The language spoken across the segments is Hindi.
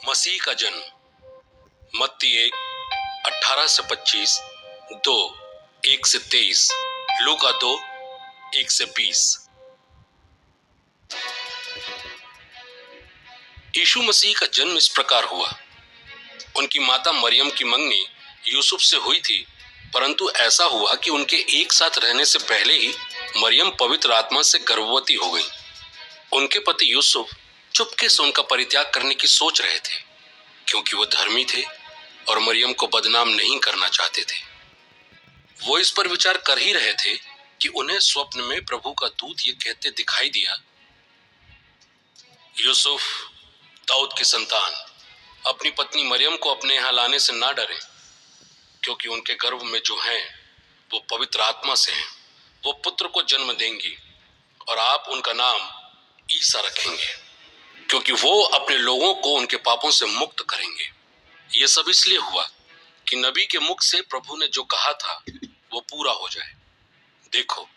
मसीह का जन्म। मत्ती 1 18 से 25, 2 1 से 23, लूका 2 1 से 20। यीशु मसीह का जन्म इस प्रकार हुआ। उनकी माता मरियम की मंगनी यूसुफ से हुई थी, परंतु ऐसा हुआ कि उनके एक साथ रहने से पहले ही मरियम पवित्र आत्मा से गर्भवती हो गई। उनके पति यूसुफ चुपके से उनका परित्याग करने की सोच रहे थे, क्योंकि वो धर्मी थे और मरियम को बदनाम नहीं करना चाहते थे। वो इस पर विचार कर ही रहे थे कि उन्हें स्वप्न में प्रभु का दूत ये कहते दिखाई दिया, यूसुफ, दाऊद की संतान, अपनी पत्नी मरियम को अपने यहाँ लाने से ना डरें, क्योंकि उनके गर्भ में जो हैं वो पवित्र आत्मा से हैं। वो पुत्र को जन्म देंगी और आप उनका नाम ईसा रखेंगे, क्योंकि वो अपने लोगों को उनके पापों से मुक्त करेंगे। ये सब इसलिए हुआ कि नबी के मुख से प्रभु ने जो कहा था वो पूरा हो जाए। देखो,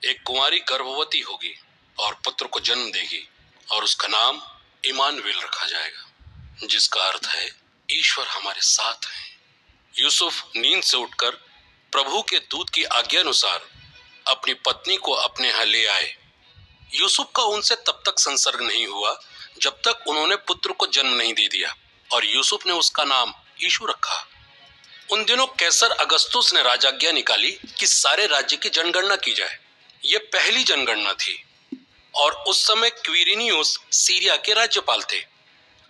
एक कुंवारी गर्भवती होगी और पुत्र को जन्म देगी और उसका नाम इमानुएल रखा जाएगा, जिसका अर्थ है ईश्वर हमारे साथ है। यूसुफ नींद से उठकर प्रभु के दूत की आज्ञा अनुसार अपनी पत्नी को अपने यहाँ ले आए। यूसुफ का उनसे तब तक संसर्ग नहीं हुआ जब तक उन्होंने पुत्र को जन्म नहीं दे दिया, और यूसुफ ने उसका नाम यीशु रखा। उन दिनों कैसर अगस्तुस ने राजाज्ञा निकाली कि सारे राज्य की जनगणना की जाए। यह पहली जनगणना थी और उस समय क्विरिनियुस सीरिया के राज्यपाल थे।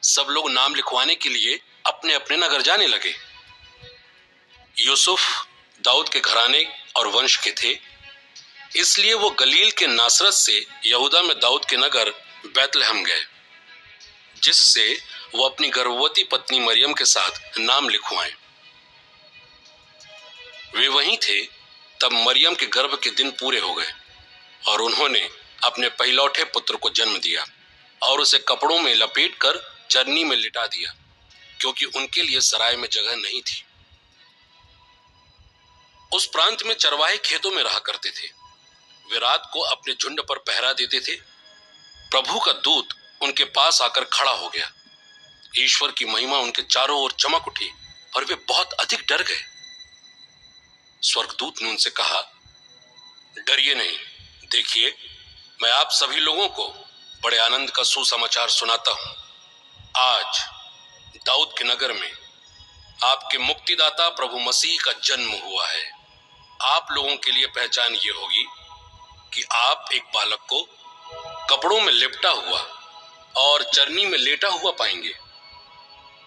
सब लोग नाम लिखवाने के लिए अपने अपने नगर जाने लगे। यूसुफ दाऊद के घराने और वंश के थे, इसलिए वो गलील के नासरत से यहूदा में दाऊद के नगर बैतलहम गए, जिससे वो अपनी गर्भवती पत्नी मरियम के साथ नाम लिखवाएं। वे वहीं थे तब मरियम के गर्भ के दिन पूरे हो गए और उन्होंने अपने पहिलौठे पुत्र को जन्म दिया और उसे कपड़ों में लपेटकर चरनी में लिटा दिया, क्योंकि उनके लिए सराय में जगह नहीं थी। उस प्रांत में चरवाहे खेतों में रहा करते थे। वे रात को अपने झुंड पर पहरा देते थे। प्रभु का दूत उनके पास आकर खड़ा हो गया। ईश्वर की महिमा उनके चारों ओर चमक उठी और वे बहुत अधिक डर गए। स्वर्गदूत ने उनसे कहा, डरिए नहीं, देखिए, मैं आप सभी लोगों को बड़े आनंद का सुसमाचार सुनाता हूं। आज दाऊद के नगर में आपके मुक्तिदाता प्रभु मसीह का जन्म हुआ है। आप लोगों के लिए पहचान ये होगी कि आप एक बालक को कपड़ों में लिपटा हुआ और चरनी में लेटा हुआ पाएंगे।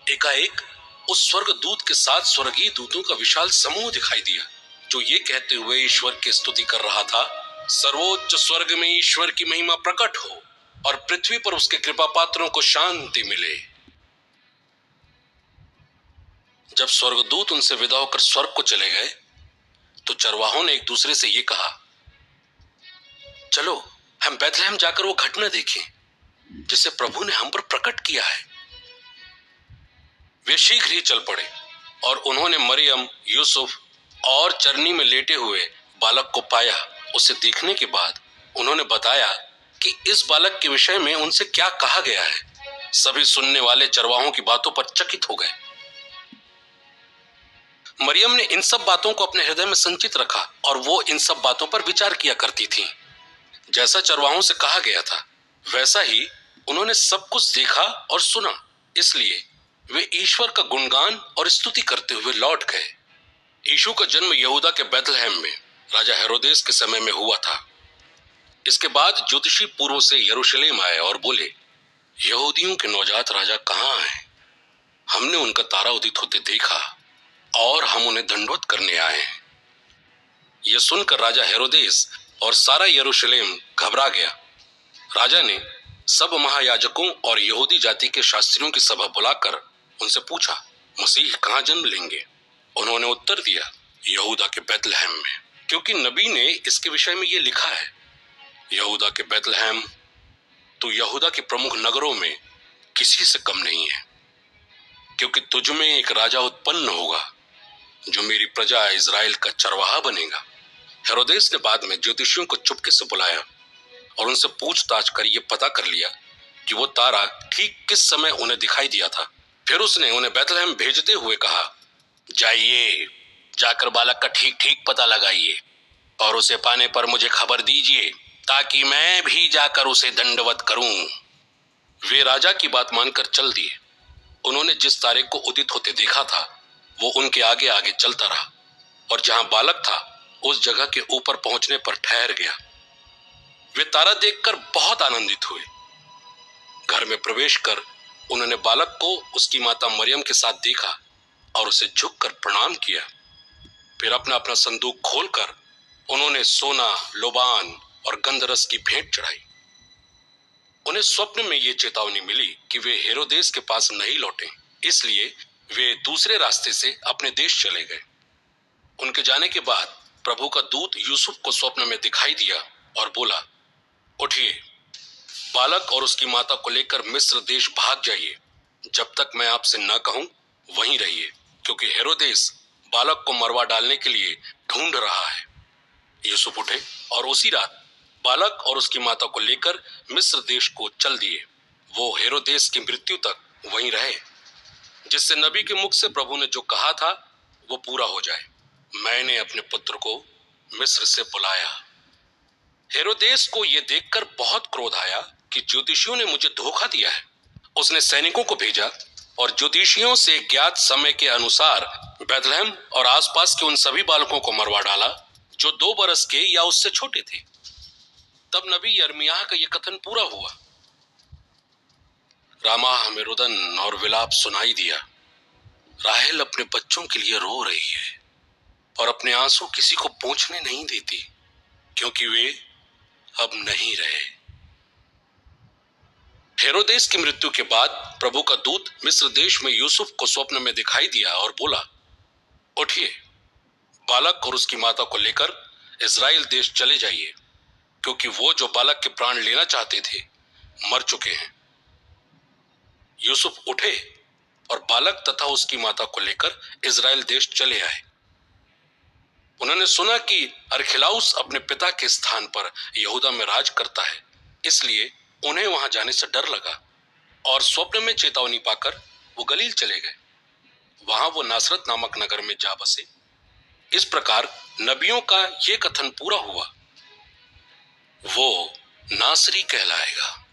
एकाएक उस स्वर्गदूत के साथ स्वर्गीय दूतों का विशाल समूह दिखाई दिया, जो ये कहते हुए ईश्वर की स्तुति कर रहा था, सर्वोच्च स्वर्ग में ईश्वर की महिमा प्रकट हो और पृथ्वी पर उसके कृपा पात्रों को शांति मिले। जब स्वर्गदूत उनसे विदा होकर स्वर्ग को चले गए तो चरवाहों ने एक दूसरे से ये कहा, चलो हम बैतलहम जाकर वो घटना देखें जिसे प्रभु ने हम पर प्रकट किया है। वे शीघ्र ही चल पड़े और उन्होंने मरियम, यूसुफ और चरनी में लेटे हुए बालक को पाया। उसे देखने के बाद उन्होंने बताया कि इस बालक के विषय में उनसे क्या कहा गया है। सभी सुनने वाले चरवाहों की बातों पर चकित हो गए। मरियम ने इन सब बातों को अपने हृदय में संचित रखा और वो इन सब बातों पर विचार किया करती थी। जैसा चरवाहों से कहा गया था वैसा ही उन्होंने सब कुछ देखा और सुना, इसलिए वे ईश्वर का गुणगान और स्तुति करते हुए लौट गए। यीशु का जन्म यहूदा के बैतलहम में राजा हेरोदेस के समय में हुआ था। इसके बाद ज्योतिषी पूर्व से यरूशलेम आए और बोले, यहूदियों के नवजात राजा कहाँ हैं? हमने उनका तारा उदित होते देखा और हम उन्हें दंडवत करने आए हैं। यह सुनकर राजा हेरोदेस और सारा यरूशलेम घबरा गया। राजा ने सब महायाजकों और यहूदी जाति के शास्त्रियों की सभा बुलाकर उनसे पूछा, मसीह कहाँ जन्म लेंगे? उन्होंने उत्तर दिया, यहूदा के बैतलहम में, क्योंकि नबी ने इसके विषय में यह लिखा है, यहूदा के बैतलहम, तू यहूदा के प्रमुख नगरों में किसी से कम नहीं है, क्योंकि तुझ में एक राजा उत्पन्न होगा जो मेरी प्रजा इजराइल का चरवाहा बनेगा। हेरोदेस ने बाद में ज्योतिषियों को चुपके से बुलाया और उनसे पूछताछ कर यह पता कर लिया कि वो तारा ठीक किस समय उन्हें दिखाई दिया था। फिर उसने उन्हें बैतलहम भेजते हुए कहा, जाइए, जाकर बालक का ठीक ठीक पता लगाइए और उसे पाने पर मुझे खबर दीजिए, ताकि मैं भी जाकर उसे दंडवत करूं। वे राजा की बात मानकर चल दिए। उन्होंने जिस तारे को उदित होते देखा था, वो उनके आगे आगे चलता रहा और जहां बालक था उस जगह के ऊपर पहुंचने पर ठहर गया। वे तारा देखकर बहुत आनंदित हुए। घर में प्रवेश कर उन्होंने बालक को उसकी माता मरियम के साथ देखा और उसे झुककर प्रणाम किया। फिर अपना अपना संदूक खोलकर उन्होंने सोना, लोबान और गंधरस की भेंट चढ़ाई। उन्हें स्वप्न में यह चेतावनी मिली कि वे हेरोदेस के पास नहीं लौटें, इसलिए वे दूसरे रास्ते से अपने देश चले गए। उनके जाने के बाद प्रभु का दूत यूसुफ को स्वप्न में दिखाई दिया और बोला, उठिए, बालक और उसकी माता को लेकर मिस्र देश भाग जाइए। जब तक मैं आपसे न कहूं वहीं रहिए, क्योंकि हेरोदेस बालक को मरवा डालने के लिए ढूंढ रहा है। यूसुफ उठे और उसी रात बालक और उसकी माता को लेकर मिस्र देश को चल दिए। वो हेरोदेस की मृत्यु तक वहीं रहे, जिससे नबी के मुख से प्रभु ने जो कहा था वो पूरा हो जाए, मैंने अपने पुत्र को मिस्र से बुलाया। हेरोदेस को यह देखकर बहुत क्रोध आया कि ज्योतिषियों ने मुझे धोखा दिया है। उसने सैनिकों को भेजा और ज्योतिषियों से ज्ञात समय के अनुसार बैतलहम और आसपास के उन सभी बालकों को मरवा डाला जो 2 बरस के या उससे छोटे थे। तब नबी यिर्मयाह का यह कथन पूरा हुआ, रामाह में रुदन और विलाप सुनाई दिया। राहेल अपने बच्चों के लिए रो रही है और अपने आंसू किसी को पोंछने नहीं देती, क्योंकि वे अब नहीं रहे। हेरोदेस की मृत्यु के बाद प्रभु का दूत मिस्र देश में यूसुफ को स्वप्न में दिखाई दिया और बोला, उठिए, बालक और उसकी माता को लेकर इस्राएल देश चले जाइए, क्योंकि वो जो बालक के प्राण लेना चाहते थे मर चुके हैं। यूसुफ उठे और बालक तथा उसकी माता को लेकर इस्राएल देश चले आए। उन्होंने सुना कि अरखिलाउस अपने पिता के स्थान पर यहूदा में राज करता है, इसलिए उन्हें वहां जाने से डर लगा और स्वप्न में चेतावनी पाकर वो गलील चले गए। वहां वो नासरत नामक नगर में जा बसे। इस प्रकार नबियों का ये कथन पूरा हुआ, वो नासरी कहलाएगा।